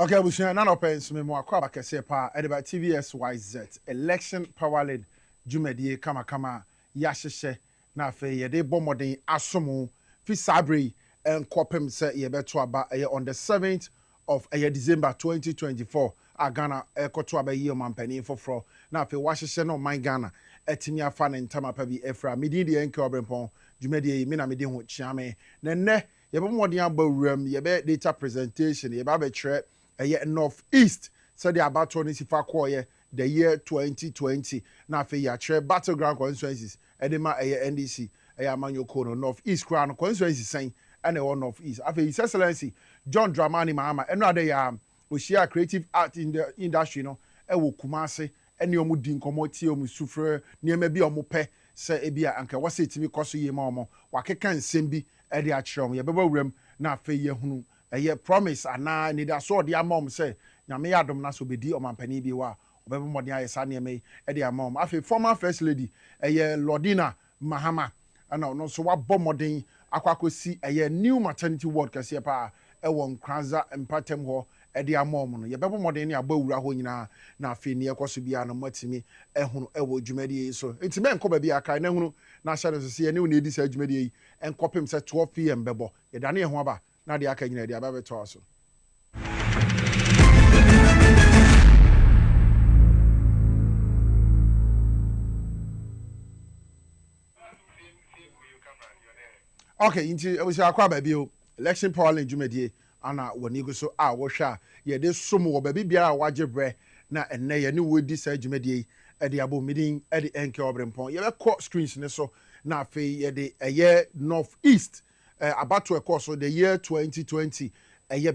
Okay, we should not open some more crab kese pa edeba TVSYZ election Powerlane Jumedie kama yahyehyɛ na afei yɛde bɔ mmɔden asomo fi sabre nkɔpem sɛ yɛbɛto aba on the 7th of December 2024 a Ghana ɛkɔto aba yi ɔmampanin foforɔ na afei wahyehyɛ no man Ghana ɛtumi afa ne ntama pa bi ɛfra medi deɛ nke Obrempong Jumedie yi me na mede ho kyiame na nnɛ yɛbɛ mmɔden aba wuram yɛbɛ data presentation yɛbɛ abɛkyerɛ North East said the about 20 the year 2020 na afei yɛakyerɛ battleground constituencies edema NDC Amanyo Kono North East crown constituencies saying and North East afei His Excellency John Dramani Mahama ɛno ade ya ohyia creative art in the industry no ɛwɔ Kumase ɛne ɔmo di nkɔmɔ tie ɔmo sufrɛ nneɛma bi ɔmo pɛ sɛ ebia anka wɔsɛ timi kɔ so yie ma ɔmo wakeka nsɛm bi ɛde akyerɛ ɔmo yɛbɛbɔ wuram na afei yɛhunu promise ana need a sword ya mom say nyame yadom na so bedi omampani bi wa obebe modern aye sa ne me e de mom afi former first lady Lordina Mahama ana no so wa bɔ modern akwakosi new maternity ward kase pa e won kranza empatem ho e de mom no ye bebe modern ne abawura ho nyina na afi ne ekoso bia no matimi ehunu e wo dwumadi so enti me nkɔ ba bia kai na hunu na hye no so se ne wo ne edi sa dwumadi yi enkɔpem se 12 pm bɛbɔ ye dane ho aba na de aka nyina de aba beto aso okay inti we say akwa ba bio election Powerlane Jumedie ana woni go so a wo hwa ye de som wo ba bibia a waje bre na enne ye ne wodi sa Jumedie e de abo midin e de enke Obrempong ye be call screens ne so na afei ye de North East abato course so the year 2020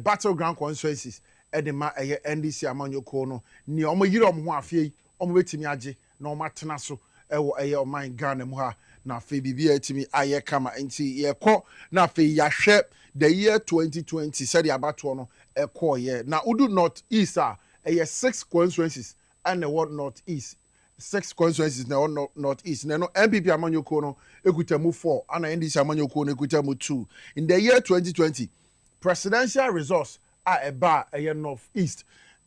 battleground constituencies edema NDC Amanyo Kono ni omo yire omo ho afie omo betimi age na omo atena so ewo oman Ghana mu ha na afei bibia etimi aye kama nti ye kɔ na afei yahwɛ the year 2020 said the abato no ye na udu North East 6 constituencies and the what North East 6 constituencies na North East na no MPP Amanyo Kono ekutamu 4 ana NDC Amanyo Kono ekutamu 2 in the year 2020 presidential results are about North East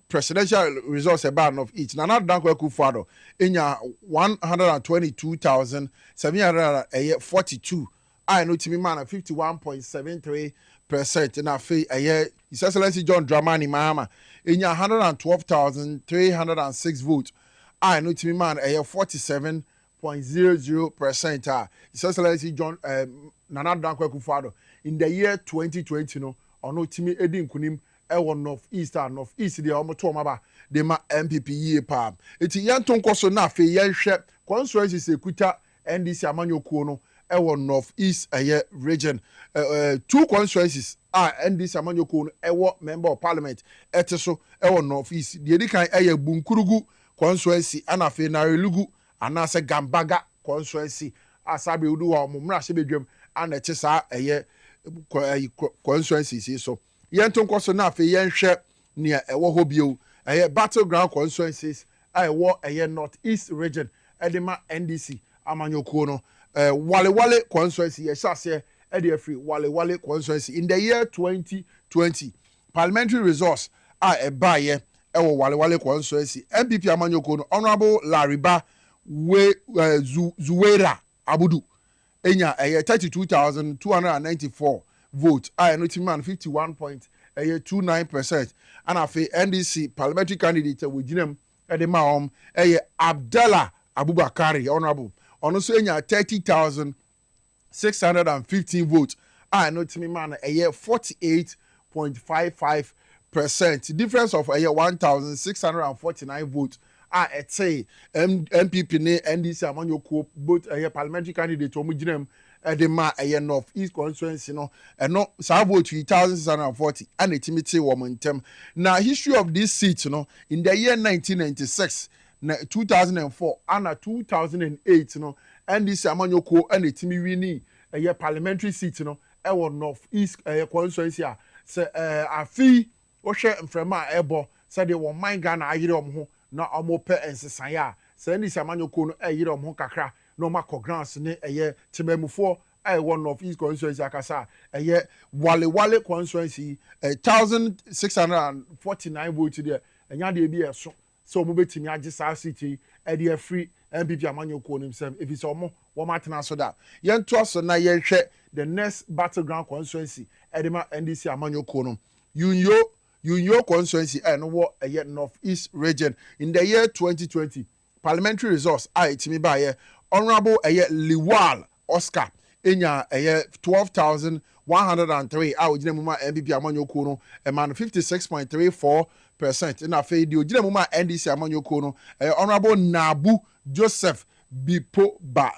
presidential results about North East na not danko ekufado enya 122,742 I know timi man 51.73% na fe His Excellency John Dramani Mahama enya 112,306 votes I know to me man 47.00%. His Excellency John Nana Dankwa Akufo-Addo in the year 2020 no ono timi edi nkunim North East North East de omo to omaba de ma MPP yie pa eti yanto nkoso na afi yenhwe constituencies ekuta NDC Amanyo Kono North East region 2 constituencies NDC Amanyo Kono member of parliament eteso North East de edi kan Bunkurugu constituency ana fe na relugu ana se Gambaga constituency asabe udu wa momra se bedwam ana che sa constituency so yento nkoso na fe yenhwe ne ho bio battleground constituencies North East region edema NDC Amanyo Kono wale constituency yesase free wale constituency in the year 2020 parliamentary resource baye wale constituency MPP Amanyo Kono Honorable Lariba Zuwera Abudu enya 32,294 votes no man 51.29% and afi NDC parliamentary candidate we ginem edema Abdallah Abubakari Honorable ono so enya 30,615 votes no man 48.55%. Difference of 1,649 votes. Say MPP ne NDC Amanyo Kono both parliamentary candidate omuginem edema North East constituency no no sa vote 3,640 and etimite womantem. Now history of this seat no in the year 1996 2004 and 2008 no NDC Amanyo Kono and etimi wini parliamentary seat no North East constituency se afi wohwe mframa ebo se de wo man Ghana ayire omho na omope ensesan ya se NDC Amanyo Kono ayire omho kakra na omakọ grants ne temamufo one of East constituency akasa wale constituency 1649 votes there enya de bi eso so mo betimi age sa city e de free MPP amanyoko nim sem if it's omo wo matena so da yen to so na yen hwe the next battleground constituency edema NDC amanyoko no Unyo constituency and what a year northeast region in the year 2020 parliamentary resource itimi by honorable Liwal Oscar enya 12,103 ojina muma MPP amanyoko no e man 56.34% na fe di ojina muma NDC amanyoko no honorable Nabu Joseph Bipoba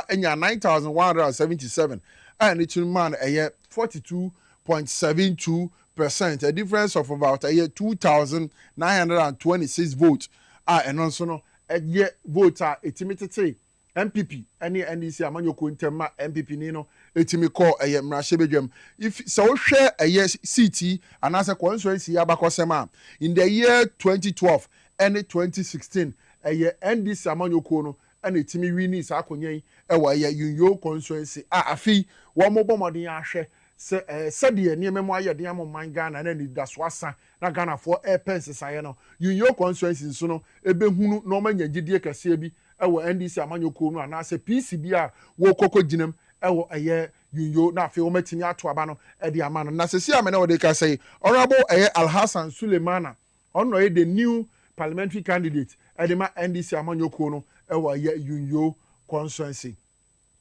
enya 9,177 and it man 42.72%, a difference of about 2,926 votes. And also no voter etimite MPP any NDC amanyoko ntema MPP nino etimi call mrashebedwam if so share CT and as a constituency abakosema in the year 2012 and 2016 NDC amanyoko no and etimi wini sa akonyen Unyo constituency afi wo mobomodin ahwe said the near memoir de amman Ghana and then that's wasa na Ghana for airpens sayano Unyo constituency so no ebehunu no manya gidie kase bi NDC amanyoko no na se PCB a wo koko ginem Unyo na afi wo matimi ato aba no de amano na se amene wo de ka say honorable Al Hassan Sulemana ono the new parliamentary candidate edema NDC amanyoko no Unyo constituency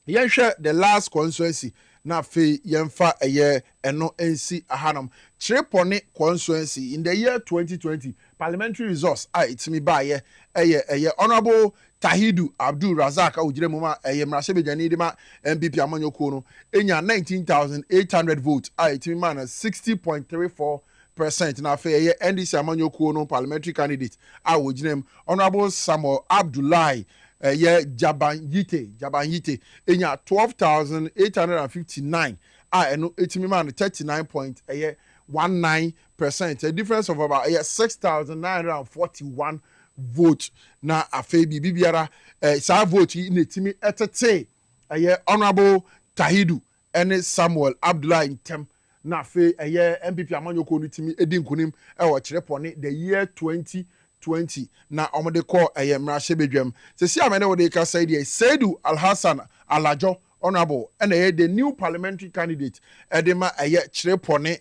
yenhwe the last constituency na fe yemfa eno NC ahanam Chirepone constituency in the year 2020 parliamentary resource itimi ba honorable Tahidu Abdul Razak ojire muma mrashebejani dema MPP amanyoko no enya 19,800 votes itimi man 60.34% na fe NDC amanyoko no parliamentary candidate ojire honorable Samuel Abdullahi Jabanyite enya 12,859 eno etimi man 39.19%, a difference of about 6,941 votes na afebi bibiara sa vote in etimi etete honorable Tahidu and Samuel Abdullah Intem na fe MPP amanyoko no timi edinkunim Chirepone the year 2020 na omode call mrashebedwam se si amene wo de ka say dey Saidu Al Hassan Alajo honorable and the new parliamentary candidate edema Chirepone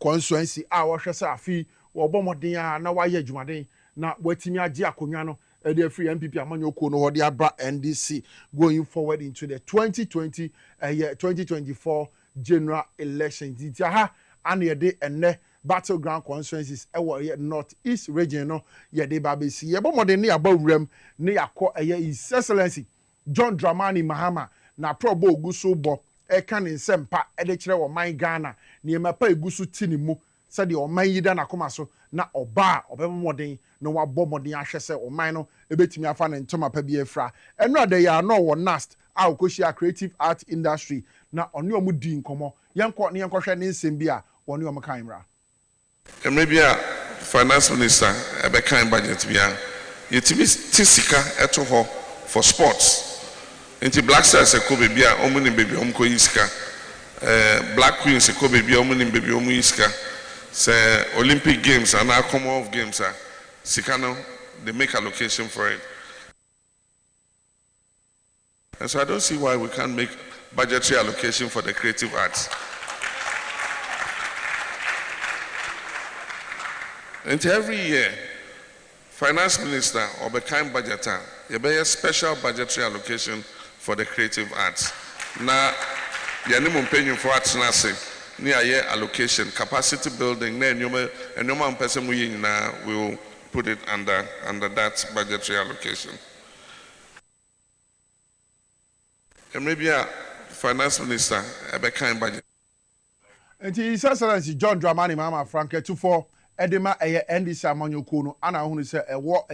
constituency wo hwese afi wo bomodin a na wa ye adwumaden na watimi age akonwa no the free MPP amanyoko no hodi abra NDC going forward into the 2024 general elections it ha and ye de enne battleground constituencies northeast region no ye de babesi ye bomode ne abawuram ne yakọ His Excellency John Dramani Mahama na probo oguso bo eka ne nsempa de kire wo man Ghana ne mapa eguso tinimu said the oman yida na koma so na oba obemmoden no wabomoden ahwe se oman no ebetimi afa ne ntoma pa bi efra enra de ya no wo nast a okoshia creative art industry na oni omu di nkomo yenko ne yenkohwe ne nsem bi a oni omu kan mra maybe a finance minister ebe kan budget bia yetimi tisika eto ho for sports into black stars ekobe bia omuni baby omko yiska black queens ekobe bia omuni baby omu yiska say Olympic games and our Commonwealth games are Sikano, they make allocation for it. And so I don't see why we can't make budgetary allocation for the creative arts. And every year, finance minister or the kind budgeter, you buy a special budgetary allocation for the creative arts. Now, you are paying for arts near year allocation, capacity building, and no person we will put it under that budgetary allocation. And maybe a finance minister a kind budget. And His Excellency John Dramani Mahama Frank for Edema NDC amanyoko no ana hu say ewo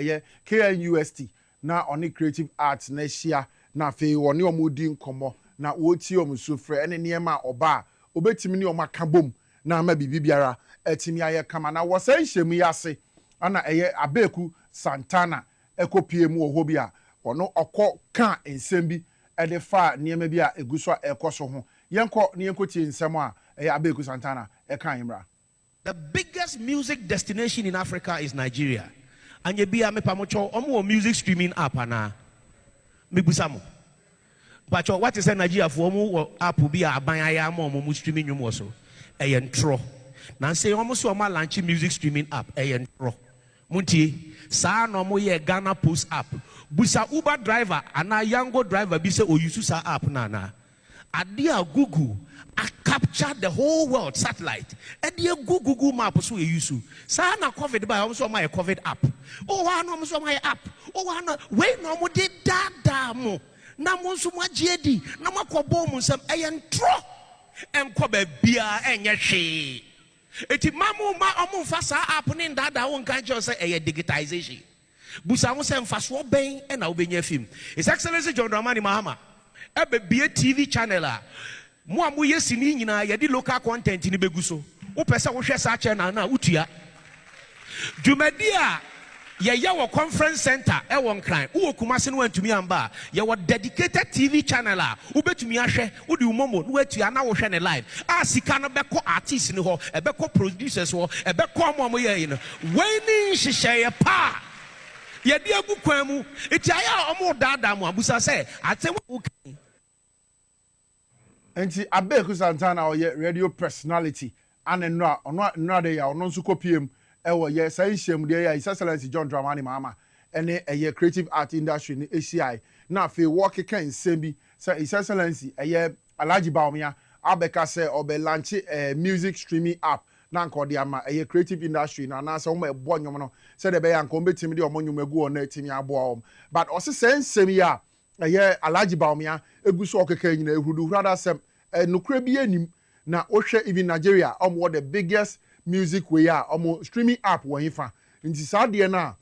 KNUST na oni creative arts next year na fe woni omudi nkomo na woti omusufre ene niema oba obetimi ni omaka bom na ma bibiara etimi aye kama na wosan hyemu yase ana abeku Santana ekopie mu oho bia ono okọ ka ensem bi ɛde fa nneɛma bi a egu so a ɛkɔ so ho yɛnkɔ ne yɛnkɔ tie nsɛm a ɛyɛ Abeku Santana ɛka yɛmra. The biggest music destination in Africa is Nigeria. And you be a mepamocho omo music streaming app ana. Mibusamo. But what is Nigeria for omo app be a banya mo streaming you also. Tro. Now say almost oma launch music streaming app. Tro. Munti sa no mo ye Ghana Post app. Busa Uber driver ana Yango driver be say o use sa app na. Adia Google I captured the whole world satellite. Adia Google map so you use. Sa na COVID by also my COVID app. Oh I no so my app. Oh I no wait no mo de dada mo. Na mo so ma jedi. Na ma kwabo mo nsam tro. Enko ba bia enye hwe. Eti mamu ma omo fa sa app ni dada won kan je say digitization. Busa wo say mfa so ben e na wo benya film. His Excellency John Dramani Mahama ebe bie TV channel a mo amu yesini nyina ye di local content ni begu so wo pese wo hwe sa channel na utua dwumadi a ye wo conference center e won kran wo kumase no antumi amba ye wo dedicated TV channel a wo betumi ahwe wo di umomo no atua na wo hwe ne live a sika no beko artist ni ho e beko producers ho e beko mo ye no we ni hihye ye pa ye di agu kwan mu eti aya omo dada mu abusa se atem wo kan. Enti Abeku Santana oye radio personality and no de ya ono nso kopiem ewo ye sai hiem de ya His Excellency John Dramani Mahama ene eye creative art industry ni ACI na fe work kan nsem say His Excellency eye Alhaji Baumia abeka say obe launch music streaming app na nko de ama eye creative industry na na say omo ebo nwom no say de be ya nko betimi de omo nwom agu ona timi abo om but o se nsem ya eye Alhaji Baumia eguso okeka nyina ehudu hurada sem nukre bi anim na ohwe even Nigeria omo the biggest music way a omo streaming app wo hifa nti saade na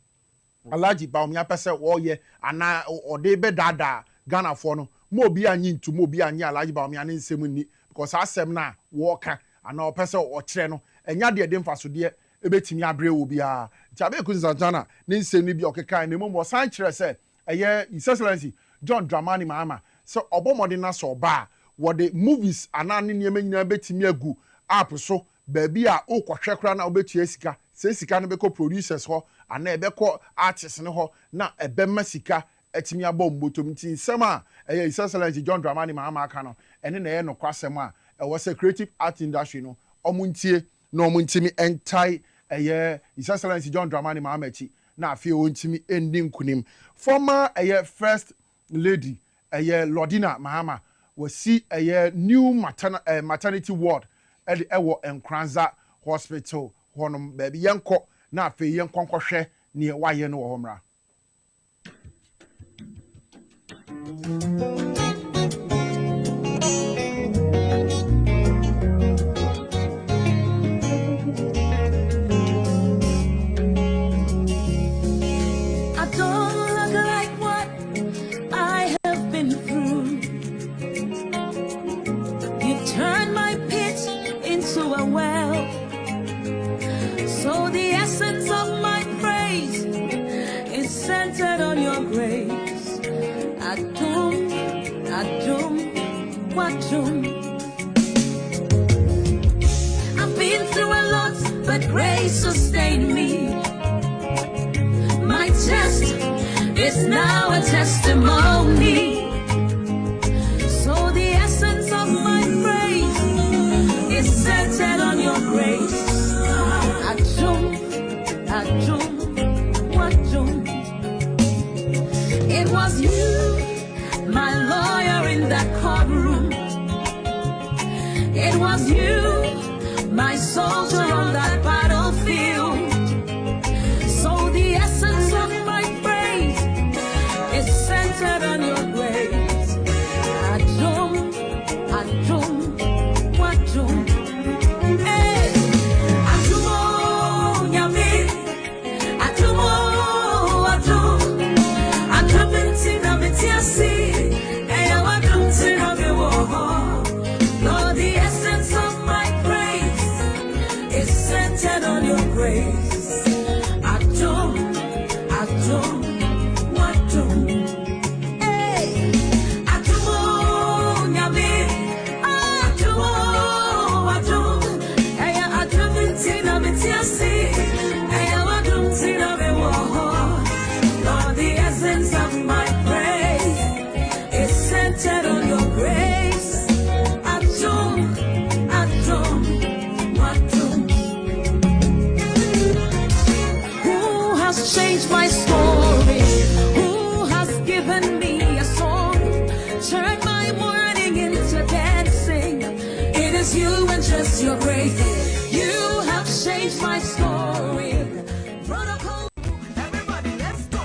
Alhaji Baumia pese wo ye ana ode be dada Ghana for no mo bi anyi ntu mo bi anyi Alhaji Baumia ne nsem ni because asem na wo ka ana o pese o kire no enya de mfaso de ebetimi abre wo bia nti Abeku Santana ne nsem ni bi okeka na mo san kire se eye His Excellency John Dramani Mahama so obomode na so ba what the movies anani niema nyina betimi agu app so baabi a okwohwe kra na obetua sika se sika no beko producers ho ana ebeko artists ne ho na ebema sika etimi abom motom tin nsem a His Excellency John Dramani Mahama aka no ene na ye no kwasem a was a creative art industry no omuntie na omuntimi entai His Excellency John Dramani Mahama chi na afie ontimi endi nkunim former first lady Lordina Mahama we see a new maternity ward at the Nkranza Hospital. Honum baby yanko na fe yanko hwe ne waye no homra. I've been through a lot, but grace sustained me. My test is now a testimony. So the essence of my praise is centered on your grace. It was you, my lawyer in that courtroom. It was you, my soldier on that battlefield. So the essence of my praise is centered on your grace. Adum, wadum. Hey, adumo, nyame, adumo, adum, adum metiasi, eya wadum tina mewo. Lord, the essence of my praise is as you're dancing. It is you and just your grace. You have changed my story. Protocol. Everybody, let's go.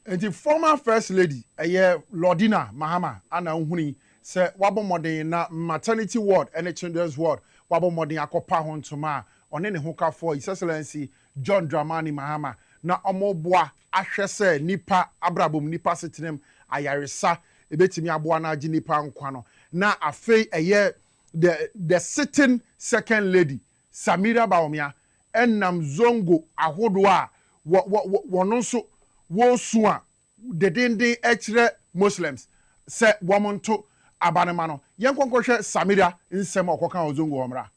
And the former first lady, Lordina Mahama, Anna Unhuni, said Wabo Modern na maternity ward and a children's ward, Wabo Modern Akopa Hontoma, on any hooker for His Excellency John Dramani Mahama, na Omoboa, Ashese, Nipa, Abrabum, Nipa Sitinem, Ayarisa, Ebetimi Abuana, Jinipa Nkwano. Na afe the sitting second lady, Samira Baomia, and Namzongo, Ahodwa, Wononso. Wosua the dende extra Muslims say woman to abanemano yankon hwe Samira nsem okoka ozongo omra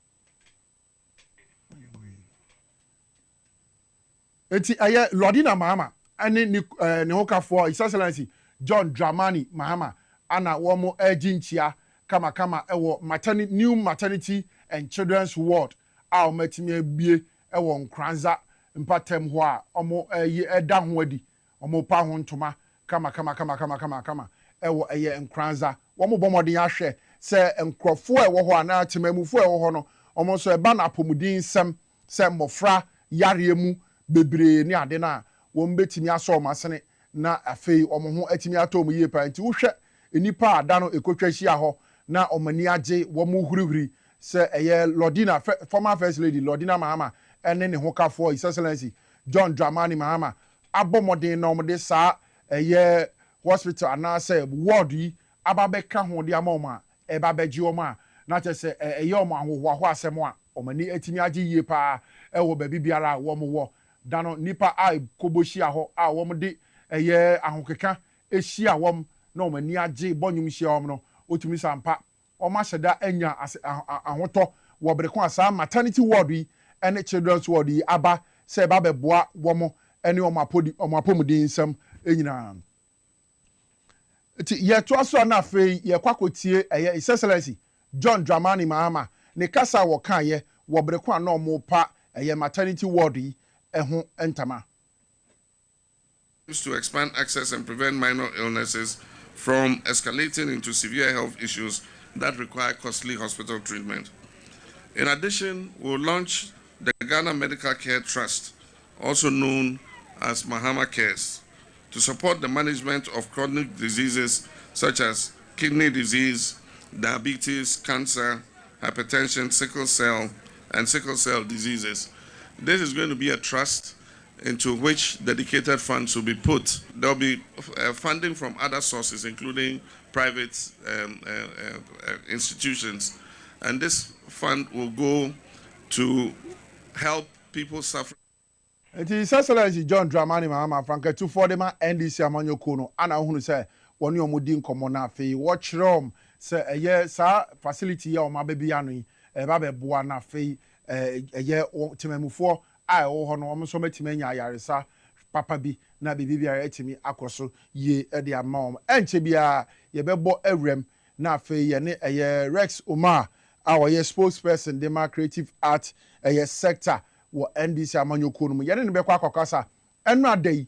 eti aye Lordina Mahama ane ne hoka for His Excellency John Dramani Mahama ana womo aginchia kama ewo maternity new maternity and children's ward a omatimi abie ewo Nkranza mpatem ho a omo eda ho adi omo pa ho ntoma kama ewo eye Nkranza womo bomodin ahwe se enkrofo ewo ho ana temamufo ewo ho no omo so eba na apomudin sem se mofra yaremu bebre ni ade na wo mbetimi aso masene na afei omo ho atimi atom yie pa nti wo hwe enipa ada no ekotwa hia ho na omani age wo mo hurihuri se eye Lordina former first lady Lordina Mahama ene ne hokafo His Excellency John Dramani Mahama abomodin na omde sa eye hospital ana say ward yi ababeka ho de amoma e babeji oma na chese eye omo ahoho asemo a omani atimi age yie pa ewo babi biara wo mo wo dano nipa ai koboshi aho a wo de eye ahokeka ehia wom na omani age bonyum hia wom no otumi sampa oma hyeda anya ahoto wo breko asa maternity ward yi ene children's ward yi aba se babeboa wo ene omapomudin nsam enyina ti ye to aso na afei ye kwakotie eye His Excellency John Dramani Mahama ne kasa wo kan ye wo breko ana omo pa eye maternity ward yi eho entama to expand access and prevent minor illnesses from escalating into severe health issues that require costly hospital treatment. In addition, we'll launch the Ghana Medical Care Trust, also known as Mahama Cares, to support the management of chronic diseases such as kidney disease, diabetes, cancer, hypertension, sickle cell diseases. This is going to be a trust into which dedicated funds will be put. There will be funding from other sources, including private institutions, and this fund will go to help people suffering. His Excellency John Dramani Mahama Franka 240 NDC amanyoko no ana hunu se woni omudi nkomo na afei watch room se eye sa facility ya omabebi anu e ba beboa na afei eye temamufo a wo ho no omso matimi anya yaresa papa bi na bibi bia etimi akoso ye e de amom enche bia ye bebo awrem na afei ye ne eye Rex Omar our spokesperson de creative art sector wo NDC amanyoko no ye ne bekwa akokasa enu adai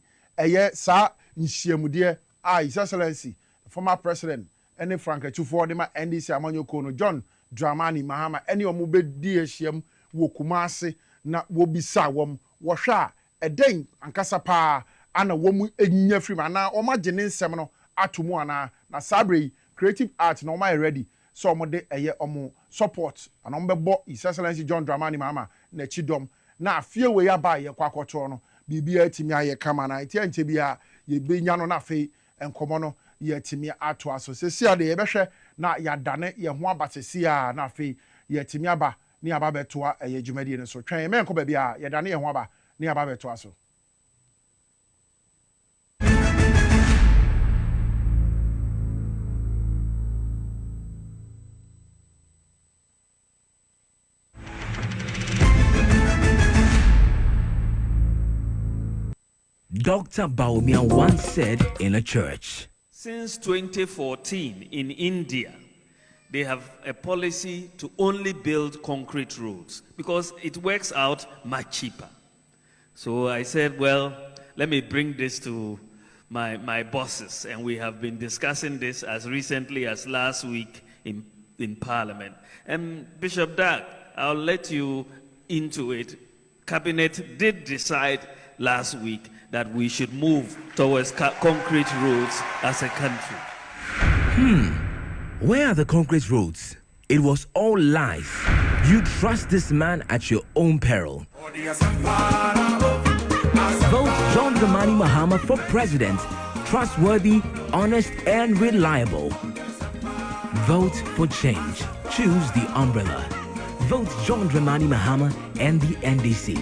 sa nhyiamude His Excellency former president ene Frank Echufo de NDC amanyoko no John Dramani Mahama ene omubedi ehyiam wo Kumase na wo bisa wom wo hwa eden ankasa pa ana wom enya free na o magye ne nsem no atomu ana na sabre creative art na o ma ready so mo de omo support ana o bebo His Excellency John Dramani Mahama na chidom na afie we ya ba ye kwakoto no bibia atimi aye kama na etia nche bia ye benya no na fe enkomo no ye atimi ato aso sesia de ye behwe na ya dane ye ho abasesia na fe ye atimi aba ni aba betoa eye dwumadi ne so twen me enko ba bia ye dane ye ho aba ni aba betoa so. Dr. Baumia once said in a church. Since 2014 in India, they have a policy to only build concrete roads because it works out much cheaper. So I said, well, let me bring this to my bosses, and we have been discussing this as recently as last week in Parliament. And Bishop Dag, I'll let you into it. Cabinet did decide last week that we should move towards concrete roads as a country. Where are the concrete roads? It was all lies. You trust this man at your own peril. Vote John Dramani Mahama for president. Trustworthy, honest, and reliable. Vote for change. Choose the umbrella. Vote John Dramani Mahama and the NDC.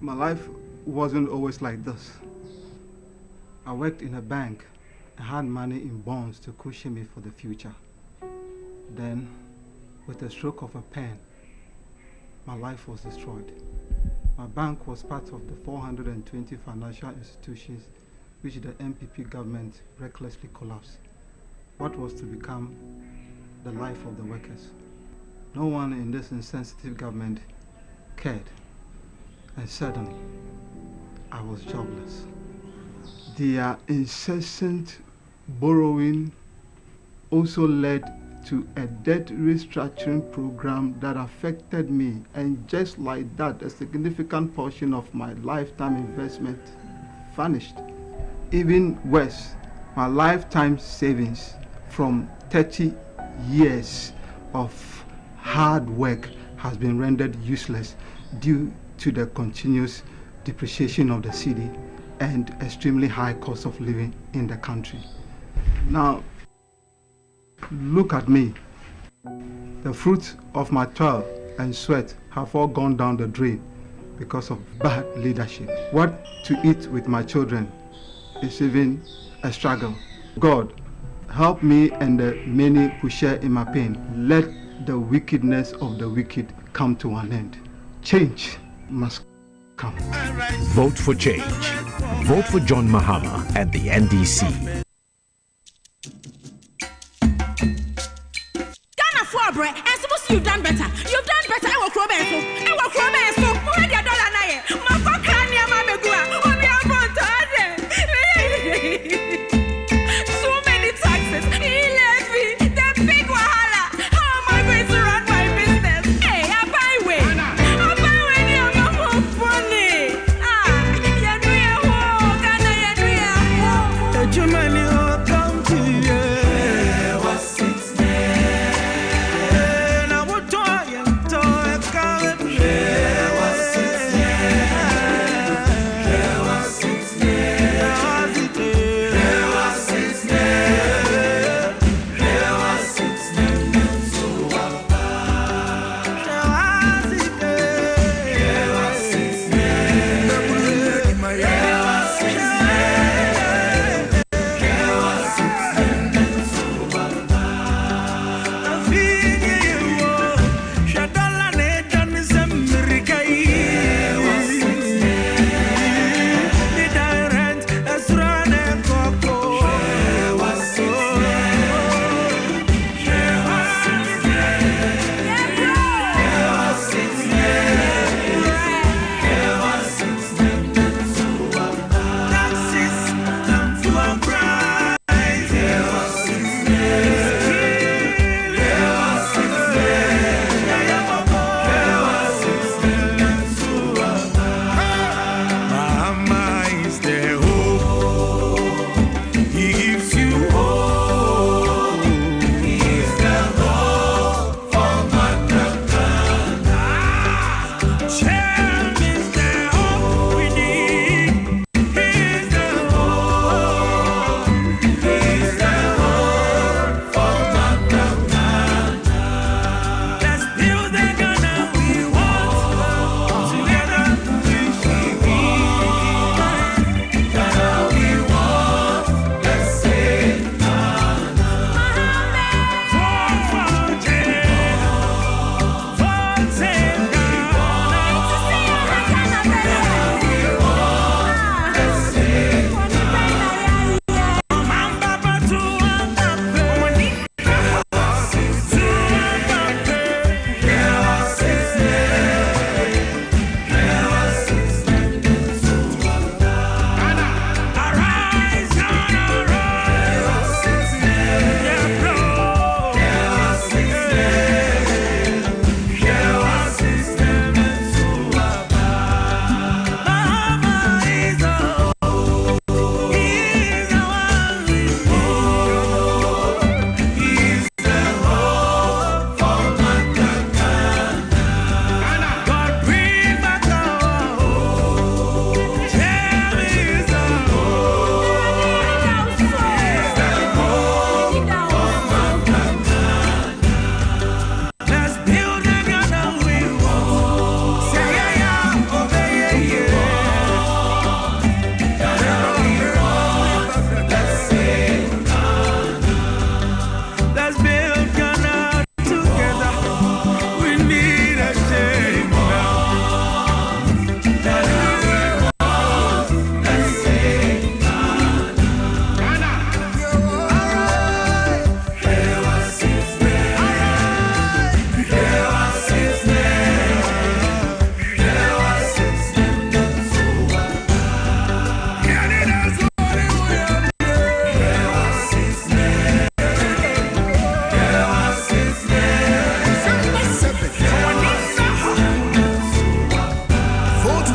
My life wasn't always like this. I worked in a bank. I had money in bonds to cushion me for the future. Then, with a stroke of a pen, my life was destroyed. My bank was part of the 420 financial institutions which the MPP government recklessly collapsed. What was to become the life of the workers? No one in this insensitive government cared. And suddenly, I was jobless. Their incessant borrowing also led to a debt restructuring program that affected me, and just like that, a significant portion of my lifetime investment vanished. Even worse, my lifetime savings from 30 years of hard work has been rendered useless due to the continuous depreciation of the city and extremely high cost of living in the country. Now, look at me. The fruits of my toil and sweat have all gone down the drain because of bad leadership. What to eat with my children is even a struggle. God, help me and the many who share in my pain. Let the wickedness of the wicked come to an end. Change must come. Vote for change. Vote for John Mahama and the NDC. Ghana for bread, and supposed you've done better. You've done better. I will cry so. I will cry so. Already a dollar now. My fuck crania, my begua. We are born to so many taxes. Levy, the big wahala. How am I going to run my business? Hey, I buy way. I buy way. I'm more funny. You do your work, Ghana, you do your work. The Germany will come to you. Yeah,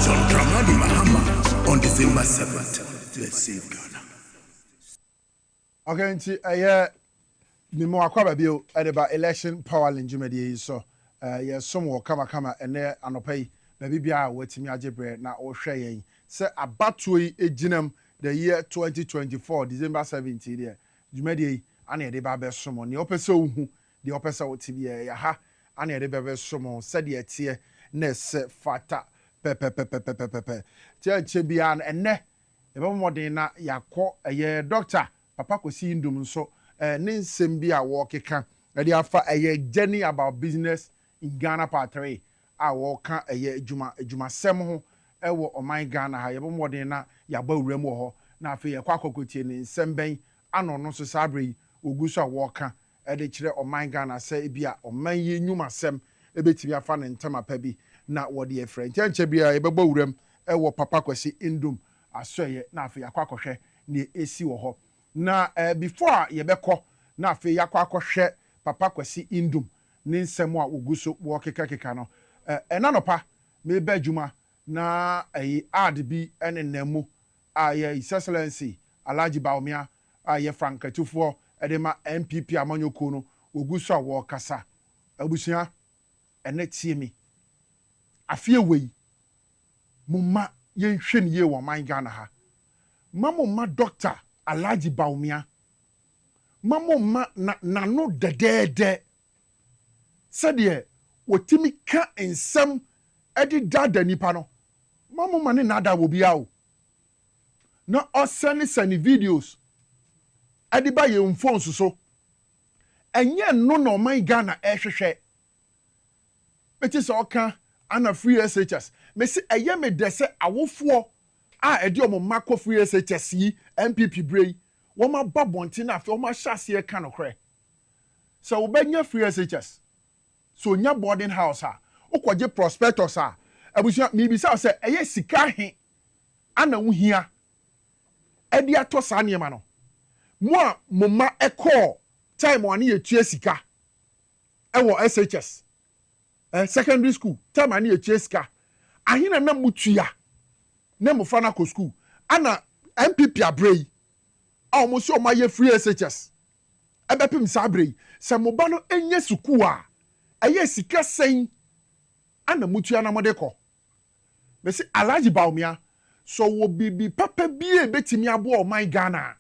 John Dramani Mahama on December 7th. Let's save Ghana. Okay, nti Mimo akwaba bio edeba election Powerlane jumedi so ye som kama ene anopai na bibia watimi agebre na wo hwe yen se abatuo yi eginam the year 2024 December 17 there jumedi ana ede ba be som ne opese ohu de opese wotibi ya ha ana ede be som se de tie na se fata pepepepepepepe tie bia ene ebe modern na yakọ eye doctor papa kosi ndum nso ne nsem bi a wɔkeka ɛde afa ɛyɛ journey about business in Ghana part 3 a wɔka ɛyɛ adwumasɛm ho ɛwɔ ɔman Ghana ha yɛbɔ mmɔden na yɛaba wuram wɔ hɔ na afei yɛkɔ akɔkɔtie ne nsɛm bɛn ano no so sabre yi ogu so a wɔka ɛde kyerɛ ɔman Ghana sɛ bi a ɔman yi nnwumasɛm ɛbɛtumi afa ne ntama pa bi na wɔde yɛfrɛ nkyɛnkyɛ bi a yɛbɛbɔ wuram ɛwɔ papa kwasi ndum asɔyɛ na afei yɛakɔ akɔhwɛ ne esi wɔ hɔ na before yebeko na afi yakwa akɔhwɛ papa kwasi indum ne nsɛm a oguso wo keka no enanopa me ba adwuma na ad bi ene namu a ye His Excellency Alhaji Baumia a ye frankatufo edema MPP amanyoko no oguso a wo kasa abusua ene tie mi afi ewei mumma ye nhwe ne ye wo man Ghana ha mamma doctor Alhaji Baumia mamma na no dedede said wotimi ka ensem edi dada nipa no mamma ne nada wo bia o na osani videos edi ba ye phone so enye no no man Ghana ehwehwe beti so oka ana free SHS me se eye me dese awofo edi omo mako free SHS yi MPP brei wo ma babonti na afi wo ma hyase ka no kre so wo benya free SHS so nya boarding house a ukoje prospectus a abusia mi bisa se eye sika he ana wo hia edi ato sa niema no mo a moma ekọ time ani etua sika ewo SHS secondary school time ani etua sika ahina na mutua na mo fa na ko school ana MPP abrei almost o my free SHS ebepim sabrei se mo ba no enye suku a eye sika sen ana mutua na modeko me se Alhaji Baumia so wo bibi papa bie betimi abo o my Ghana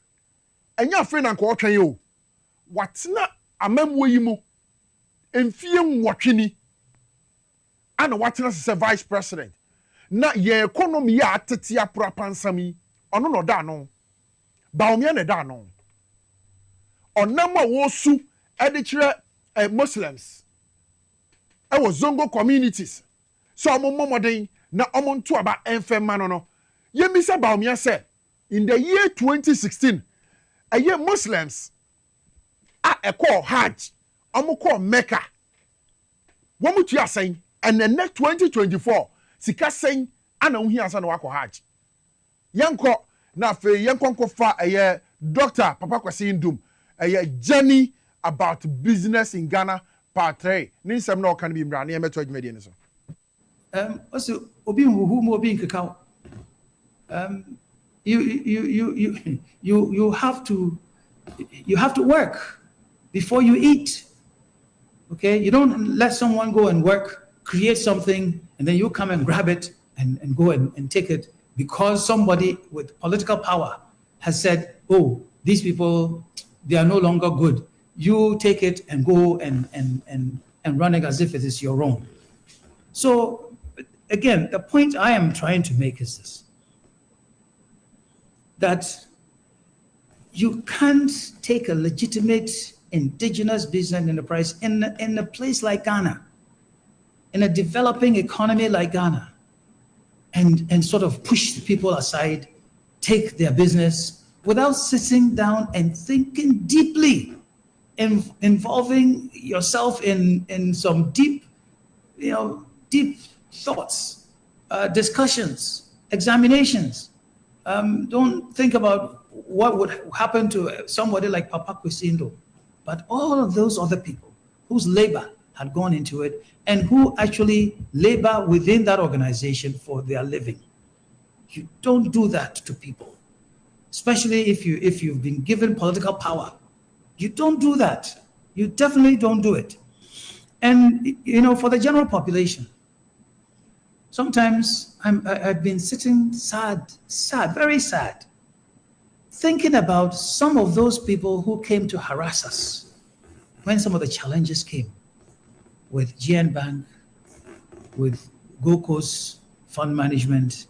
enya afre na nko otwen yo watena amamwo yi mu emfie nwotwini ana watena se vice president na ye economy ya atete apura pansami ono no da no Baumia ne da no onam a wo su e de kire Muslims e wo zongo communities so omomoden na omonto aba enfema no yemisa Baumia se in the year 2016 a year Muslims a call Hajj omukọ Mecca wo mutu asen and the next 2024 sika sen ana wo hia sa na wakọ Hajj yanko na fe yanko fa Dr. Papa Kwasi Ndum journey about business in Ghana part 3 ninsem na okan bi mra na yemeto adwumadi ne so also obi huhu mo obi nkeka you have to work before you eat. Okay, you don't let someone go and work, create something, and then you come and grab it and go and take it because somebody with political power has said, oh, these people, they are no longer good. You take it and go and run it as if it is your own. So again, the point I am trying to make is this, that you can't take a legitimate indigenous business enterprise in a place like Ghana, in a developing economy like Ghana, and sort of push the people aside, take their business without sitting down and thinking deeply, involving yourself in some deep thoughts, discussions, examinations. Don't think about what would happen to somebody like Papa Kwasi Ndum, but all of those other people whose labor had gone into it and who actually labor within that organization for their living. You don't do that to people, especially if you've been given political power. You don't do that. You definitely don't do it. And for the general population, sometimes I've been sitting sad, very sad, thinking about some of those people who came to harass us when some of the challenges came with GN Bank, with Gold Coast Fund Management,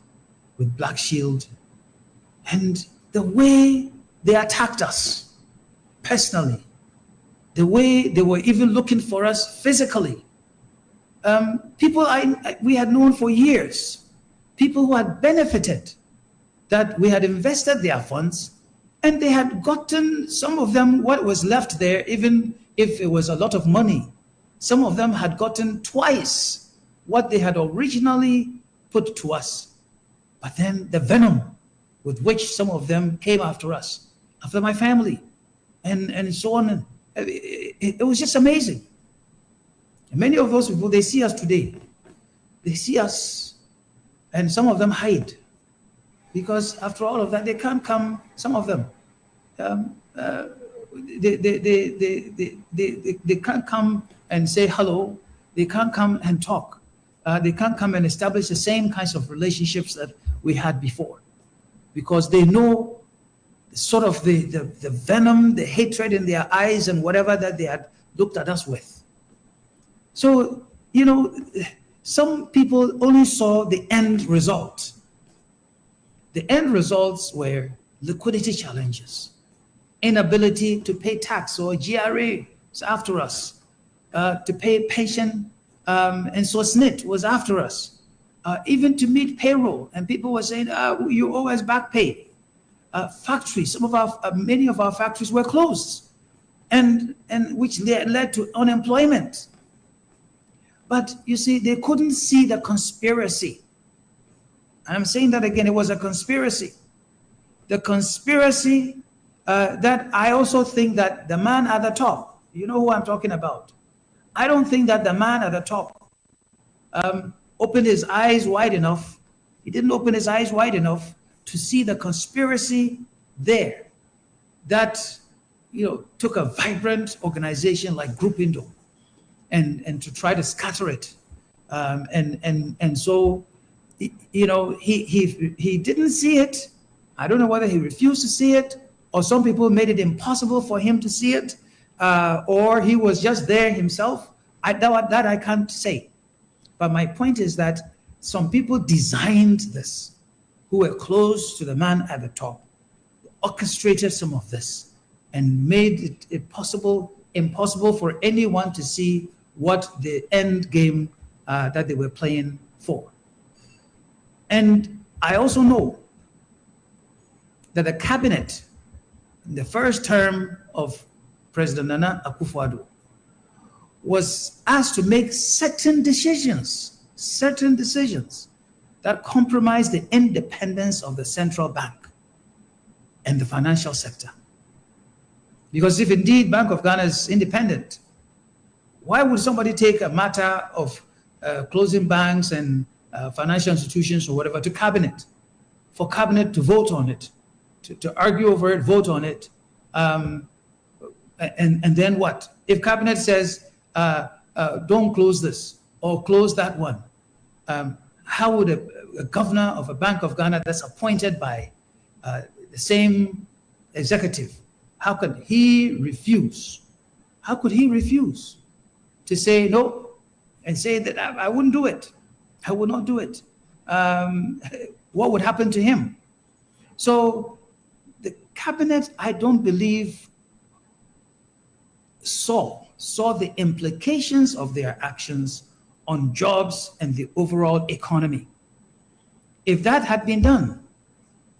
with Black Shield, and the way they attacked us personally, the way they were even looking for us physically. People we had known for years, people who had benefited, that we had invested their funds, and they had gotten, some of them, what was left there, even if it was a lot of money, some of them had gotten twice what they had originally put to us. But then the venom with which some of them came after us, after my family, and so on, it was just amazing. And many of those people, they see us today. They see us, and some of them hide. Because after all of that, they can't come, some of them, they can't come and say hello. They can't come and talk. They can't come and establish the same kinds of relationships that we had before, because they know sort of the venom, the hatred in their eyes and whatever that they had looked at us with. So, some people only saw the end result. The end results were liquidity challenges, inability to pay tax, or GRA is after us, to pay pension, and so SNIT was after us, even to meet payroll. And people were saying, you owe us back pay. Factories, many of our factories were closed, and which led to unemployment. But you see, they couldn't see the conspiracy. I'm saying that again, it was a conspiracy. The conspiracy that I also think that the man at the top, you know who I'm talking about. I don't think that the man at the top opened his eyes wide enough. He didn't open his eyes wide enough to see the conspiracy there that took a vibrant organization like Group Indo and to try to scatter it. And so he didn't see it. I don't know whether he refused to see it, or some people made it impossible for him to see it, or he was just there himself. That I can't say. But my point is that some people designed this, who were close to the man at the top, orchestrated some of this, and made it impossible for anyone to see what the end game that they were playing for. And I also know that the cabinet, in the first term of President Nana Akufo-Addo, was asked to make certain decisions that compromise the independence of the central bank and the financial sector. Because if indeed Bank of Ghana is independent, why would somebody take a matter of closing banks and financial institutions or whatever to cabinet, for cabinet to vote on it, to argue over it, vote on it, and then what? If cabinet says, don't close this or close that one, how would a governor of a Bank of Ghana that's appointed by the same executive, how could he refuse? How could he refuse to say no and say that I wouldn't do it? I would not do it. What would happen to him? So the cabinet, I don't believe, saw the implications of their actions on jobs and the overall economy. If that had been done,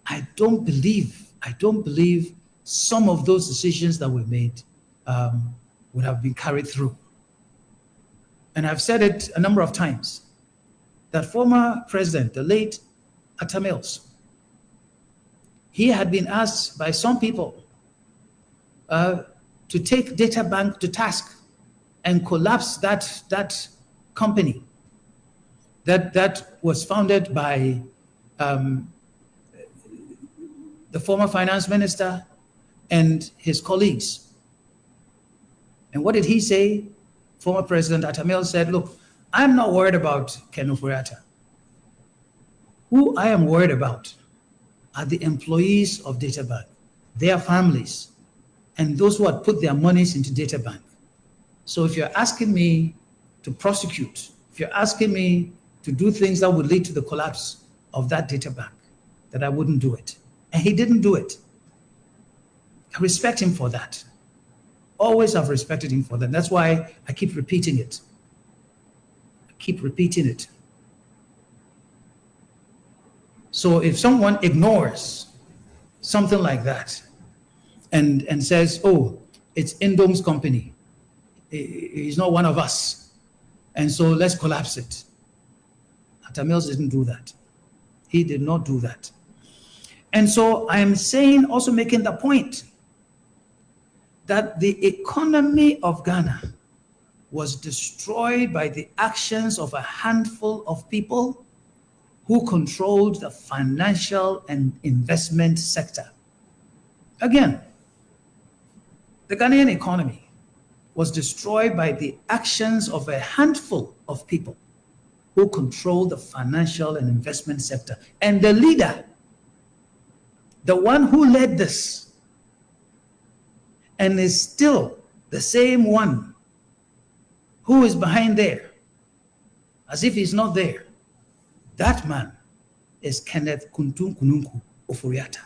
I don't believe some of those decisions that were made would have been carried through. And I've said it a number of times, that former president, the late Atta Mills, he had been asked by some people to take Data Bank to task and collapse that company that was founded by the former finance minister and his colleagues. And what did he say? Former President Atamil said, look, I'm not worried about Ken Ofori-Atta. Who I am worried about are the employees of DataBank, their families, and those who had put their monies into DataBank. So if you're asking me to prosecute, if you're asking me to do things that would lead to the collapse of that DataBank, that I wouldn't do it. And he didn't do it. I respect him for that. Always have respected him for that. That's why I keep repeating it. I keep repeating it. So if someone ignores something like that and says, oh, it's Indom's company, he's not one of us, and so let's collapse it. Atta Mills didn't do that. He did not do that. And so I am saying, also making the point that the economy of Ghana was destroyed by the actions of a handful of people who controlled the financial and investment sector. Again, the Ghanaian economy was destroyed by the actions of a handful of people who controlled the financial and investment sector. And the leader, the one who led this, and is still the same one who is behind there, as if he's not there, that man is Kenneth Kuntun Kununku Ofori-Atta.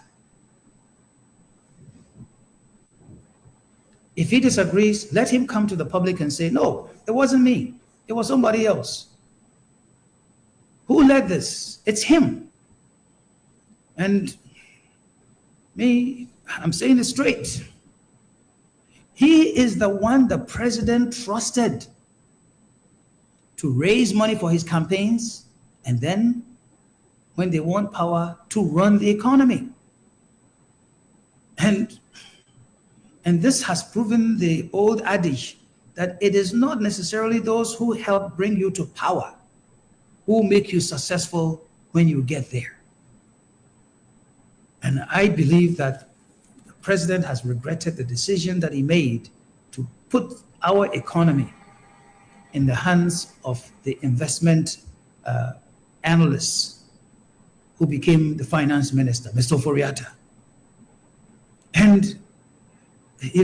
If he disagrees, let him come to the public and say, no, it wasn't me. It was somebody else. Who led this? It's him. And me, I'm saying it straight. He is the one the president trusted to raise money for his campaigns, and then when they want power, to run the economy. And this has proven the old adage that it is not necessarily those who help bring you to power who make you successful when you get there. And I believe that the president has regretted the decision that he made to put our economy in the hands of the investment analysts who became the finance minister, Mr. Ofori-Atta. And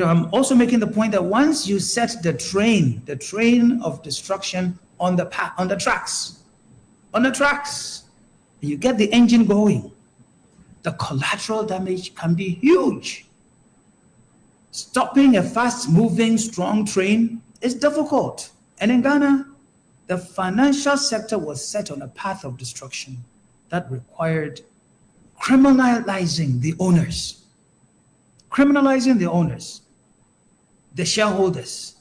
I'm also making the point that once you set the train of destruction on the tracks, and you get the engine going, the collateral damage can be huge. Stopping a fast-moving, strong train is difficult. And in Ghana, the financial sector was set on a path of destruction that required criminalizing the owners, the shareholders,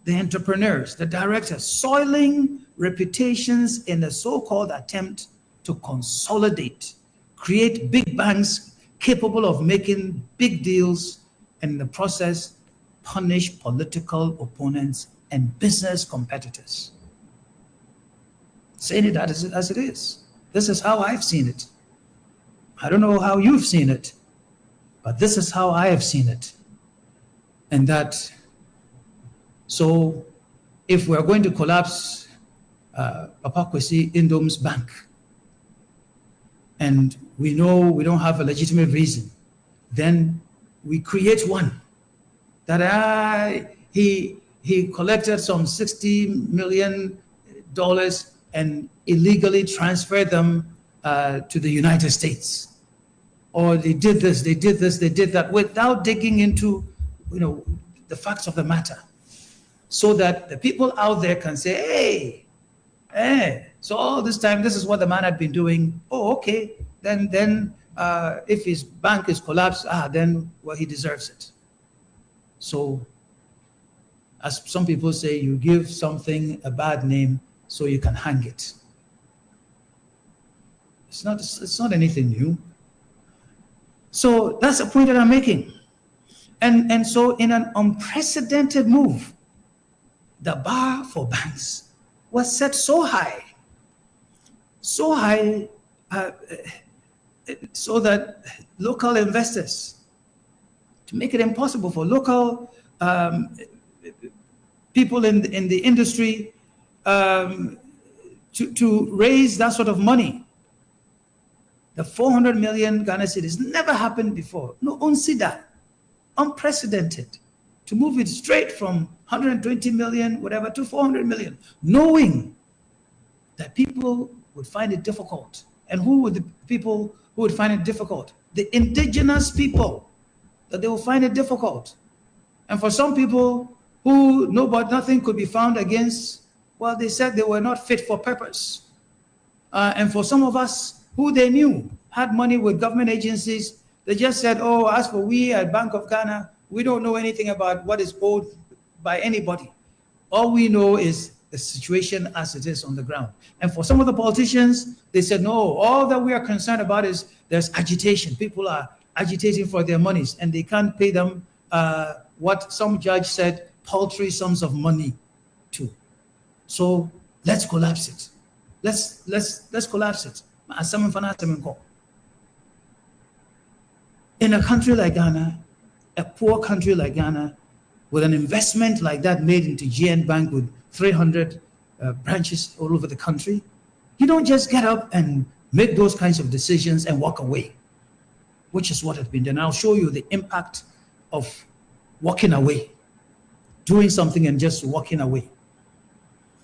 the entrepreneurs, the directors, soiling reputations in a so-called attempt to consolidate, create big banks capable of making big deals, and in the process, punish political opponents and business competitors. Saying it as it is. This is how I've seen it. I don't know how you've seen it, but this is how I have seen it. And that, so if we're going to collapse Papa Kwesi Indom's bank, and we know we don't have a legitimate reason, then we create one that he collected some $60 million and illegally transferred them to the United States. Or they did this, they did that, without digging into the facts of the matter. So that the people out there can say, hey, so all this time, this is what the man had been doing. Oh, okay, then if his bank is collapsed, then, well, he deserves it. So, as some people say, you give something a bad name so you can hang it. It's not anything new. So that's the point that I'm making. And so in an unprecedented move, the bar for banks was set so high, so that local investors, to make it impossible for local people in the industry to raise that sort of money. The 400 million Ghana cedis never happened before. No, unprecedented. To move it straight from 120 million, whatever, to 400 million, knowing that people would find it difficult. And who would the people who would find it difficult? The indigenous people, that they will find it difficult. And for some people who nothing could be found against, well, they said they were not fit for purpose. And for some of us who they knew had money with government agencies, they just said, oh, as for we at Bank of Ghana, we don't know anything about what is owed by anybody. All we know is the situation as it is on the ground. And for some of the politicians, they said, no, all that we are concerned about is there's agitation. People are agitating for their monies and they can't pay them what some judge said, paltry sums of money to. So let's collapse it. Let's collapse it. In a country like Ghana, a poor country like Ghana, with an investment like that made into GN Bank with 300 branches all over the country, you don't just get up and make those kinds of decisions and walk away, which is what has been done. I'll show you the impact of walking away, doing something and just walking away.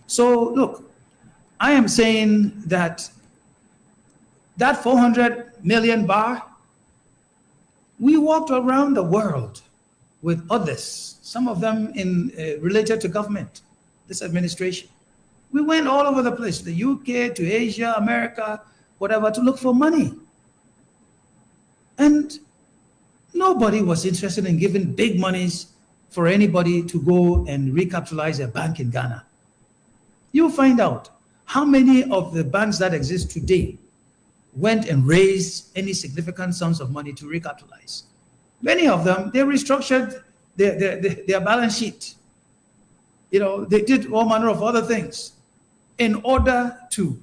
So look, I am saying that 400 million bar, we walked around the world with others, some of them related to government, this administration. We went all over the place, the UK, to Asia, America, whatever, to look for money. And nobody was interested in giving big monies for anybody to go and recapitalize a bank in Ghana. You'll find out how many of the banks that exist today went and raised any significant sums of money to recapitalize. Many of them, they restructured their balance sheet. You know, they did all manner of other things in order to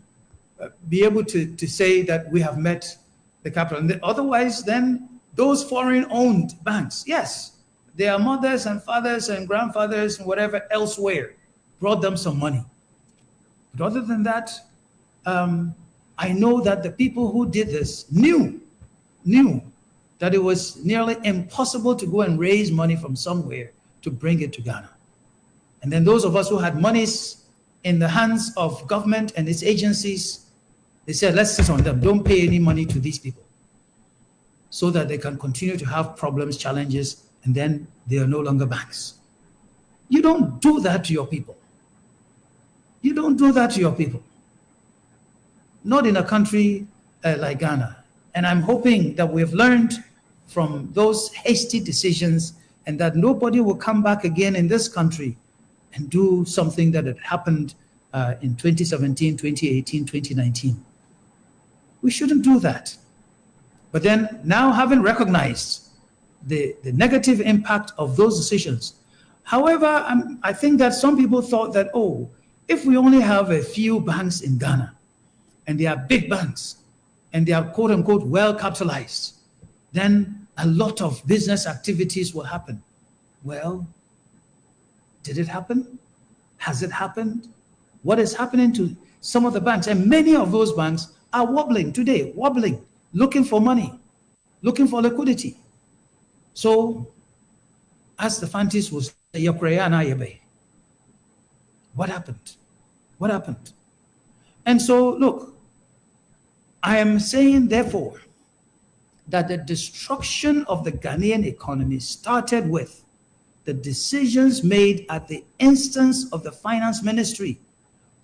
be able to say that we have met the capital. And otherwise, then those foreign-owned banks, yes, their mothers and fathers and grandfathers and whatever elsewhere brought them some money. But other than that, I know that the people who did this knew that it was nearly impossible to go and raise money from somewhere to bring it to Ghana. And then those of us who had monies in the hands of government and its agencies, they said, let's sit on them. Don't pay any money to these people so that they can continue to have problems, challenges, and then they are no longer banks. You don't do that to your people. You don't do that to your people. Not in a country like Ghana. And I'm hoping that we've learned from those hasty decisions and that nobody will come back again in this country and do something that had happened in 2017, 2018, 2019. We shouldn't do that. But then now, having recognized the negative impact of those decisions, however, I think that some people thought that, oh, if we only have a few banks in Ghana, and they are big banks, and they are quote unquote well capitalized, then a lot of business activities will happen. Well, did it happen? Has it happened? What is happening to some of the banks? And many of those banks are wobbling today, looking for money, looking for liquidity. So, as the Fantis was, what happened? What happened? And so, look, I am saying, therefore, that the destruction of the Ghanaian economy started with the decisions made at the instance of the Finance Ministry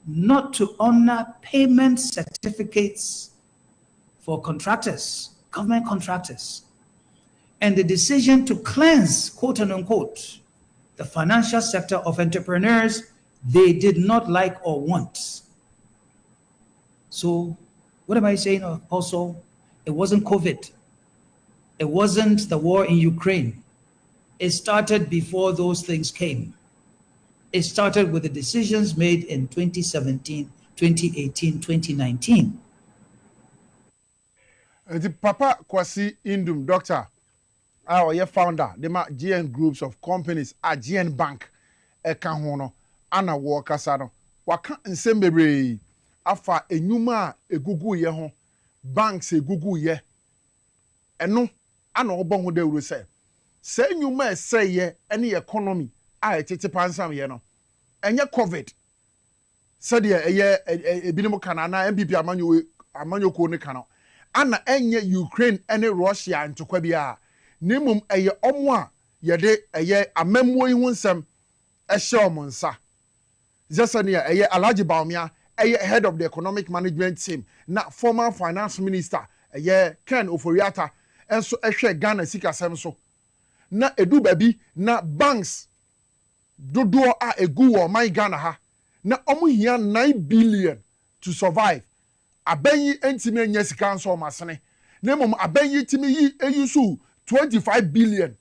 not to honor payment certificates for contractors, government contractors, and the decision to cleanse, quote unquote, the financial sector of entrepreneurs they did not like or want. So what am I saying also? It wasn't COVID. It wasn't the war in Ukraine. It started before those things came. It started with the decisions made in 2017, 2018, 2019. The Papa Kwasi Indum, doctor, our founder, the GN groups of companies at GN Bank, Ekahono, Anna Walkasano, Waka and Sembebre, Afa Enuma, a Gugu Yeho, banks a Gugu Ye, and no, Anna Obongo de will say you may say ye any economy, I take pansam yeno, and ye COVID. Said ye a binimo canana, MPP Amanyo Kone cano. Anna enye Ukraine ene Russia into kwabia nimum eye omwa yede eye amemwo yiwonsem ehye omonsa zesania eye Alhaji Baumia eye head of the economic management team na former finance minister eye Ken Oforiata enso ehwe Ghana sikasem so na edu babi na banks dodo a egu wo man Ghana ha na omo hia 9 billion to survive abenyi entime nya sika nso masene na mom abenyi timi yi eyusu 25 billion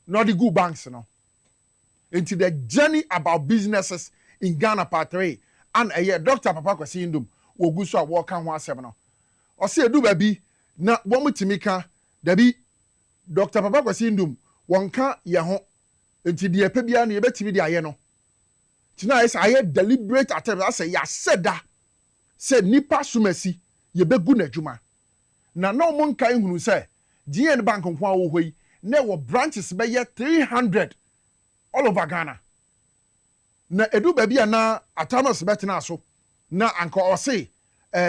no the good banks no into the journey about businesses in Ghana part 3 and Dr. Papa Kwasi Indum woguso a wo kan ho asem no o se edu babi na wo mutimi ka dabi Dr. Papa Kwasi Indum wonka ye ho enti de epa bia na ye betimi de aye no tina is aye deliberate attempt I say ya seda say nipa sumasi ye begu n'adwuma na no mo nkan hunu say GN Bank nko awo hoi na wo branches be ye 300 all over Ghana na edu baby na Atamas betina so na anka o say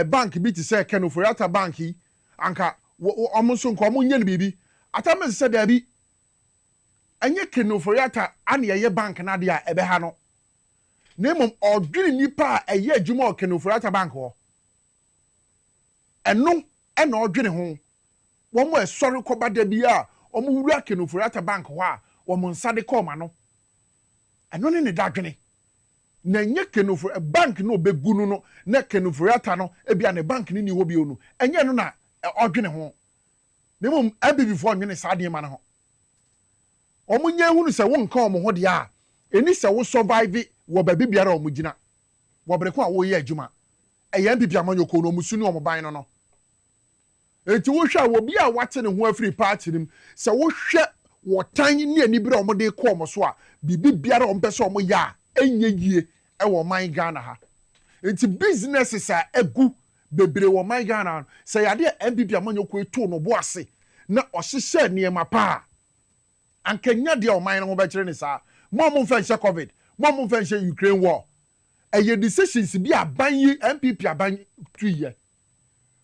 bank bi ti say Ken Oforiata bank yi anka omo so nko omo nya ne bibi Atamas say da bi anye Ken Oforiata ane ye bank na de a ebe ha no na mom odwiri nipa a eye adwuma o Ken Oforiata bank ho eno ena odwiri ho wo mo esori koba da bia o mo wura Ken Oforiata bank ho a wo mo nsade ko ma no eno ne dadwene na nye Ken Oforiata bank no begunu no na Ken Oforiata no e bia ne bank ni ho bi onu enye no na odwene ho na mom abi before nwene sade ma no ho o mo nya hunu se wo nka o mo ho de a eni se wo survive wo ba bibiara o mo gina wo breko a wo ye adwuma eye MPP Amanyoko no musuni o mo ban no enti wo hwa wo bia wate ne ho afri party nim se wo hwe wo tan ni ani bira o mo de ko mo so a bibiara o mpese o mo ya enye yie e wo man Ghana ha enti businesses a egu bebre wo man Ghana se ya de MPP Amanyoko eto no bo ase na o hyehyɛ niema pa ankanya de o man no be kire ne sa mo mfa nhyɛ COVID mo mfa nhyɛ Ukraine war eye decisions bi aban yi MPP aban tuye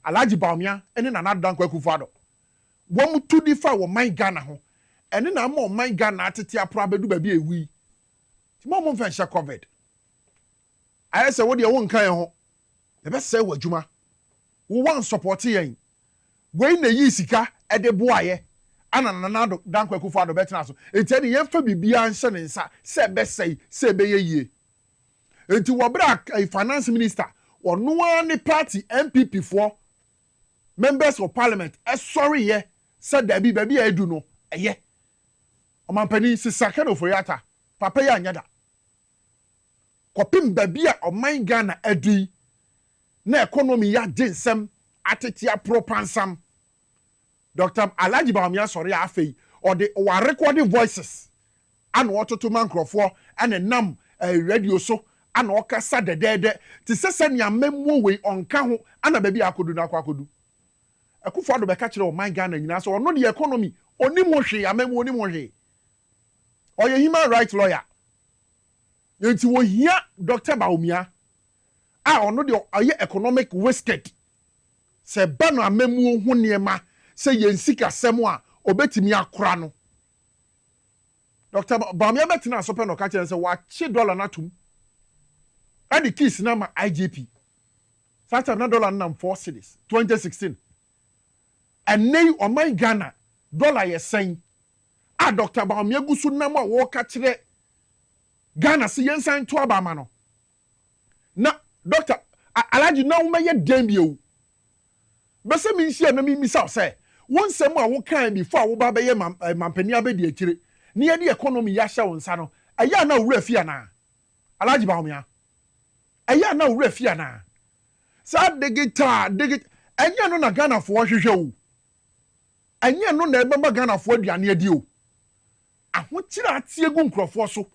Alhaji Baumia ene na nadan kwa Akufo-Addo wo mu tudi fa wo man Ghana ho ene na mo man Ghana atete apro abedu ba bi ewi mo mfa nhyɛ COVID ayese wo de wo nkan ho e be sɛ wadwuma wo wan support yen we na yi sika e de boaye ana na dan kwa Akufo-Addo betina so etiani yemfa bibia nhyɛ ne nsa sɛ be sɛ sɛ be yeye enti wo bra finance minister ono ani party MPP for members of parliament sorry ye said there be baby edu no eye omampani sisa Ken Oforiata papa ya anyada kopim baby a oman Ghana adu na economy ya dinsem atetia propansam Dr. Alhaji Baumia sorry afei or the recording voices and ototo mankrofo and nam radio so and okasa dedede ti sese nya memwo we onka ho ana baby akodu na akodu Akufo-Addo be ka kire o man Ghana nyina so ono the economy onimo hwe amemwo onimo hwe oye human rights lawyer yenti wo hia Dr. Baumia a ono the oye economic wasted se ba no amemwo ho niema se yensika semo a obetimi akora no Dr. Baumia betina so pe no ka kire se wa chi dollar na tum and the keys na ma IGP such a dollar na 4 cedis 2016 and nay on my Ghana dollar ye saying a Dr. Baumia gusu na ma wo ka kire Ghana se yensan to abama no na Dr. Alhaji na wo meye dembio be se mi nhia na mi misa say won sem a wo kan before wo ba be ye mampani abedi akire ne ye de economy ya hye won sa no aya na wura fia na Alaji Baumia. Aya na wura fia na. Sa de guitar, enya no na Ghana for hwehwe o. Enya no na ebema Ghana for aduane adi o. Ahokyira atie gu nkrofo so.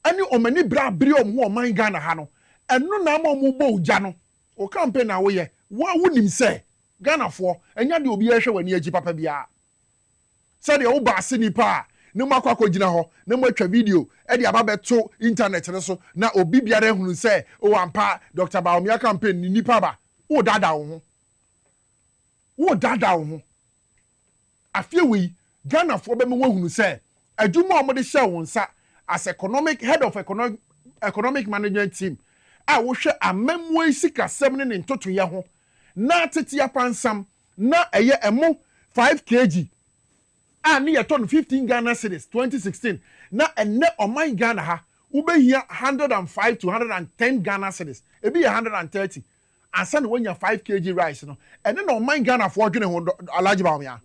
Ani omani bra bri omho oman Ghana ha no. Eno na ma omo bo uja no. O campaign na wo ye. Wo wonim se Ghana for enya de obi ehwe wani agi papa bia. Say de wo ba ase nipa ne mo akwa gina ho ne mo atwa video e de aba beto internet ne so na obi biara ehunu se o ampa Dr. Baumia campaign ni nipa ba wo dada wo ho afie wi Ghana for be me hunu se adwuma o mo de hye won sa as economic head of economic management team a wo hwe amamwo isika 7 ne ntoto ye ho na tete apansam na eye emo 5 kg and near ton 15 Ghana cedis 2016 na enne oman Ghana ha ubehia 105 to 110 Ghana cedis e be 130 and send when you 5 kg rice no enne na oman Ghana for dwene ho Alaji Baumia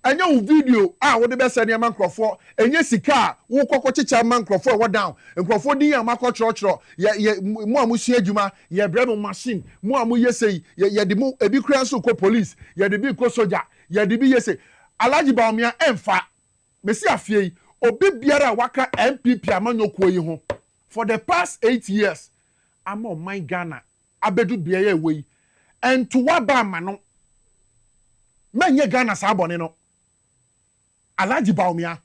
enye wo video wo de be send ya mankrofo enye sika wo kokochicha mankrofo wo down nkrofo din ya makochro ye mu amusu adwuma ye brem machine mu amu yesei ye de mu ebi kran so ko police ye de bi ko soldier ye de bi yesei Alaji Baumia emfa mesi afie obi biara waka MPP amanyokuo yi ho for the past 8 years ama my Ghana abedu biaye we ento waba ma no menye Ghana sa abone no Alaji Baumia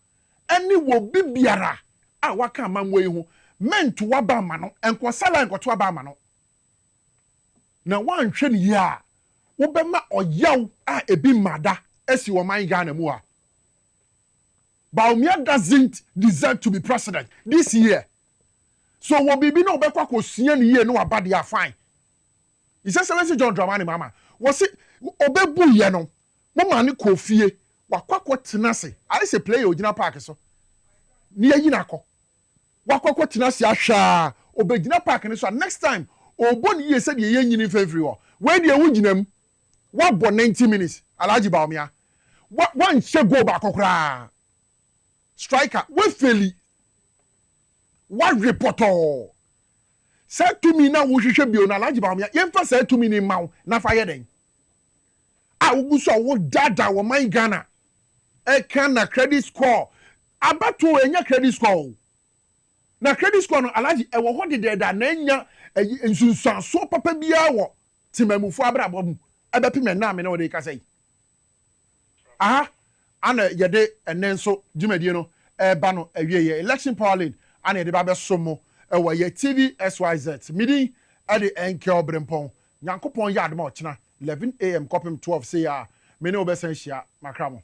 eni wo bi biara a waka amanwo yi ho mento waba ma no enko sala enko to waba ma no na wanhwe ne yi a wo bema oyaw a ebi mada esi wo man Ghana mu a Baumia doesn't deserve to be president this year. So wo bibi no obekwa kosua ne ye no abade a fine. He says Selency John Dramani mama. Wo se obebu ye no. Mo ma ne kofie wakwakwo tenase. I say play ogina park so. Ni yi na ko. Wakwakwo tenase ahwa obegina park ne so next time obo ne ye se de ye nyini favori wo. We de wu ginam. Wa bo 90 minutes Alaji Baumia. One she go back okra. Striker, we fairly. What reporter? Said to me now, we should be on Alaji Baumia. Yemfa said to me in Mount, na fire then. I will so what dada wa my Ghana. E can na credit score. Abato enya credit score. Na credit score no Alaji e wo hode de da na enya nsunsan so papa bia wo timamufo abrabom. Ebe pime na me na wo de ka say. Aha. Ana yede enen so dwumadie no ba no awie election Powerlane ana yede ba be somo ewa ye TV SYZ midi ade enke Obrempong Nyankopon ya adoma ochina 11 am kopim 12 say ya me ne obesan hia makramo